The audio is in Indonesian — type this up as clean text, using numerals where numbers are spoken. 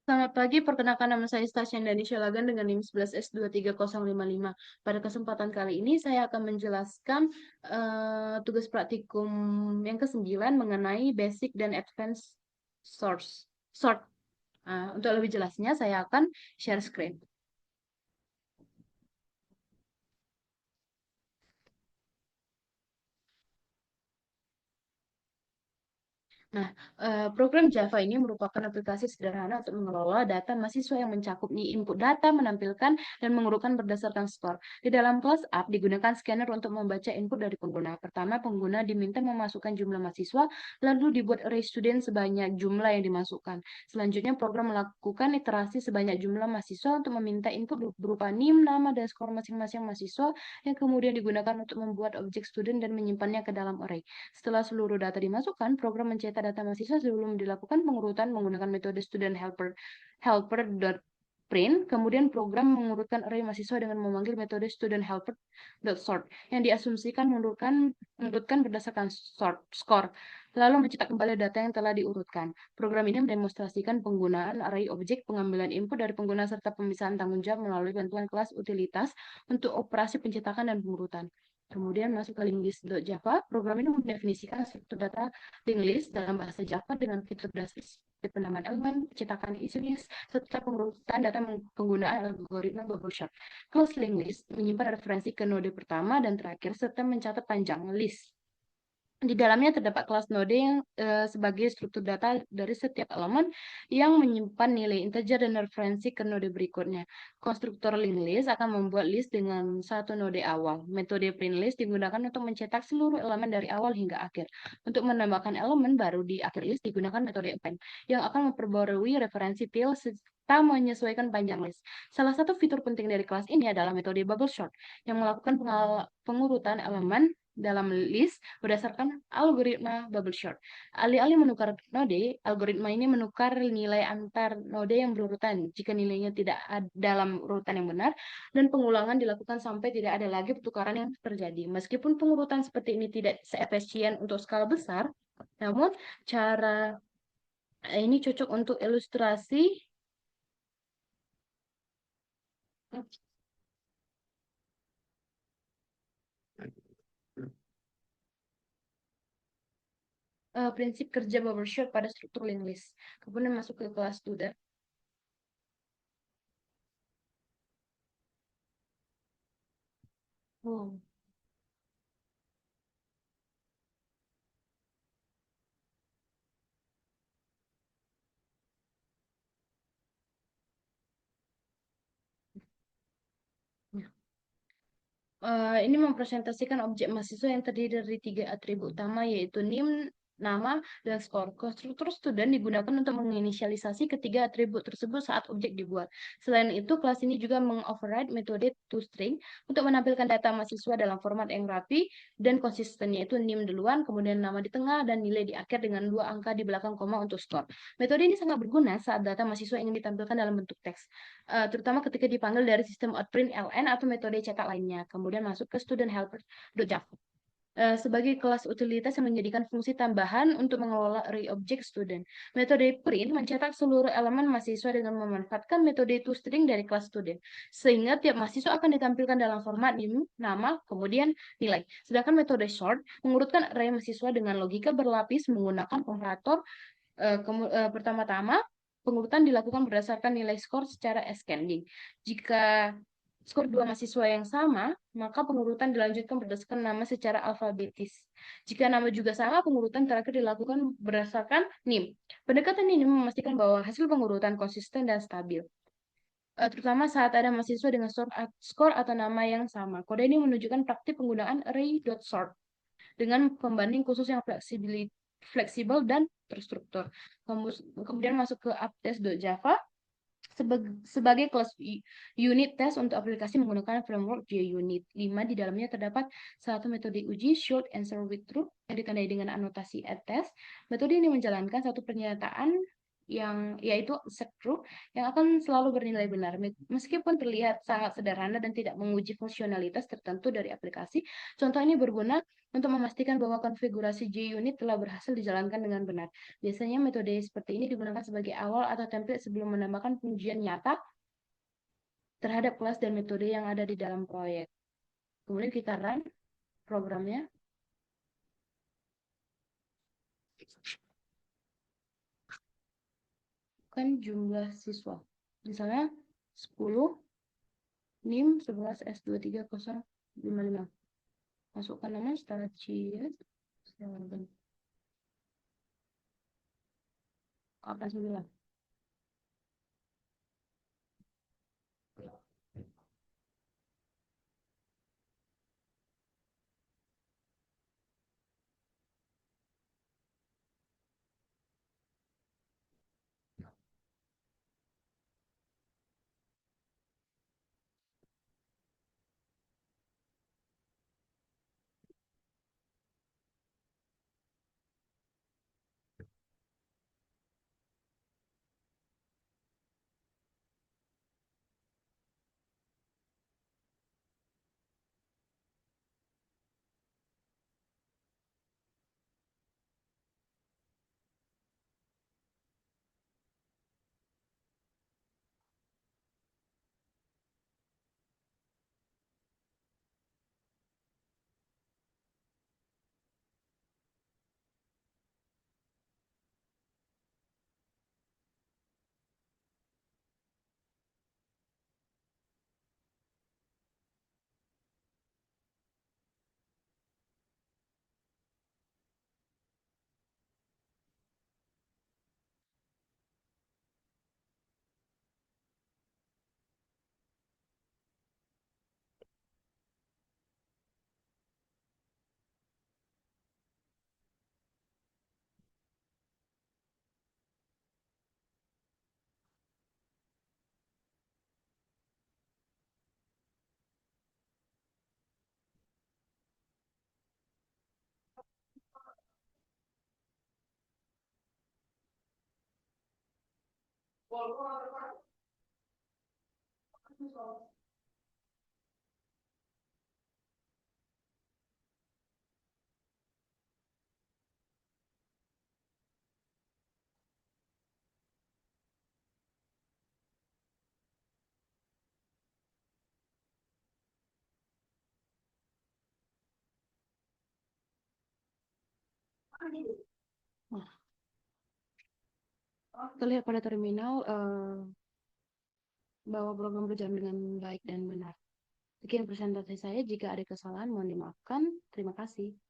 Selamat pagi, perkenalkan nama saya Stasya Danisha Lagan dengan NIM 11S23055. Pada kesempatan kali ini saya akan menjelaskan tugas praktikum yang ke-9 mengenai basic dan advanced sort. Untuk lebih jelasnya, saya akan share screen. Nah, program Java ini merupakan aplikasi sederhana untuk mengelola data mahasiswa yang mencakup nih input data, menampilkan, dan mengurutkan berdasarkan skor. Di dalam kelas app digunakan scanner untuk membaca input dari pengguna. Pertama, pengguna diminta memasukkan jumlah mahasiswa, lalu dibuat array student sebanyak jumlah yang dimasukkan. Selanjutnya, program melakukan iterasi sebanyak jumlah mahasiswa untuk meminta input berupa NIM, nama, dan skor masing-masing mahasiswa yang kemudian digunakan untuk membuat objek student dan menyimpannya ke dalam array. Setelah seluruh data dimasukkan, program mencetak data mahasiswa sebelum dilakukan pengurutan menggunakan metode student helper.print. Kemudian program mengurutkan array mahasiswa dengan memanggil metode student helper.sort yang diasumsikan mengurutkan berdasarkan score, lalu mencetak kembali data yang telah diurutkan. Program ini mendemonstrasikan penggunaan array objek, pengambilan input dari pengguna serta pemisahan tanggung jawab melalui bantuan kelas utilitas untuk operasi pencetakan dan pengurutan. Kemudian masuk ke linklist.java. Program ini mendefinisikan struktur data linked list dalam bahasa Java dengan fitur dasar seperti penamaan elemen, pencetakan isi list, serta pengurutan data penggunaan algoritma bubble sort. Close linked list menyimpan referensi ke node pertama dan terakhir serta mencatat panjang list. Di dalamnya terdapat kelas node yang sebagai struktur data dari setiap elemen yang menyimpan nilai integer dan referensi ke node berikutnya. Konstruktor linked list akan membuat list dengan satu node awal. Metode print list digunakan untuk mencetak seluruh elemen dari awal hingga akhir. Untuk menambahkan elemen baru di akhir list digunakan metode append yang akan memperbarui referensi tail serta menyesuaikan panjang list. Salah satu fitur penting dari kelas ini adalah metode bubble sort yang melakukan pengurutan elemen dalam list berdasarkan algoritma bubble sort. Alih-alih menukar node, algoritma ini menukar nilai antar node yang berurutan jika nilainya tidak dalam urutan yang benar, dan pengulangan dilakukan sampai tidak ada lagi pertukaran yang terjadi. Meskipun pengurutan seperti ini tidak seefisien untuk skala besar, namun cara ini cocok untuk ilustrasi prinsip kerja bubble sort pada struktur linked list. Kemudian masuk ke kelas 2. Oh. Ini mempresentasikan objek mahasiswa yang terdiri dari 3 atribut utama, yaitu NIM, nama, dan skor. Konstruktor student digunakan untuk menginisialisasi ketiga atribut tersebut saat objek dibuat. Selain itu, kelas ini juga mengoverride metode toString untuk menampilkan data mahasiswa dalam format yang rapi dan konsisten, yaitu NIM duluan, kemudian nama di tengah, dan nilai di akhir dengan 2 angka di belakang koma untuk skor. Metode ini sangat berguna saat data mahasiswa ingin ditampilkan dalam bentuk teks, terutama ketika dipanggil dari sistem outprint LN atau metode cetak lainnya. Kemudian masuk ke student helper.java. Sebagai kelas utilitas yang menjadikan fungsi tambahan untuk mengelola array object student. Metode print mencetak seluruh elemen mahasiswa dengan memanfaatkan metode toString dari kelas student. Sehingga tiap mahasiswa akan ditampilkan dalam format NIM, nama, kemudian nilai. Sedangkan metode sort mengurutkan array mahasiswa dengan logika berlapis menggunakan operator. Pertama-tama, pengurutan dilakukan berdasarkan nilai skor secara ascending. Jika skor dua mahasiswa yang sama, maka pengurutan dilanjutkan berdasarkan nama secara alfabetis. Jika nama juga sama, pengurutan terakhir dilakukan berdasarkan NIM. Pendekatan ini memastikan bahwa hasil pengurutan konsisten dan stabil, terutama saat ada mahasiswa dengan skor atau nama yang sama. Kode ini menunjukkan praktik penggunaan array.sort dengan pembanding khusus yang fleksibel dan terstruktur. Kemudian masuk ke apptest.java sebagai kelas unit test untuk aplikasi menggunakan framework JUnit 5. Di dalamnya terdapat satu metode uji short answer with true yang ditandai dengan anotasi @test. Metode ini menjalankan satu pernyataan yang yaitu set true yang akan selalu bernilai benar. Meskipun terlihat sangat sederhana dan tidak menguji fungsionalitas tertentu dari aplikasi, contoh ini berguna untuk memastikan bahwa konfigurasi JUnit telah berhasil dijalankan dengan benar. Biasanya metode seperti ini digunakan sebagai awal atau template sebelum menambahkan pengujian nyata terhadap kelas dan metode yang ada di dalam proyek. Kemudian kita run programnya. Kan jumlah siswa. Misalnya 10, NIM 11 S23055. Masukkan nama setelah CS. Apa sembilan? Nah, terlihat pada terminal bahwa program berjalan dengan baik dan benar. Sekian presentasi saya. Jika ada kesalahan, mohon dimaafkan. Terima kasih.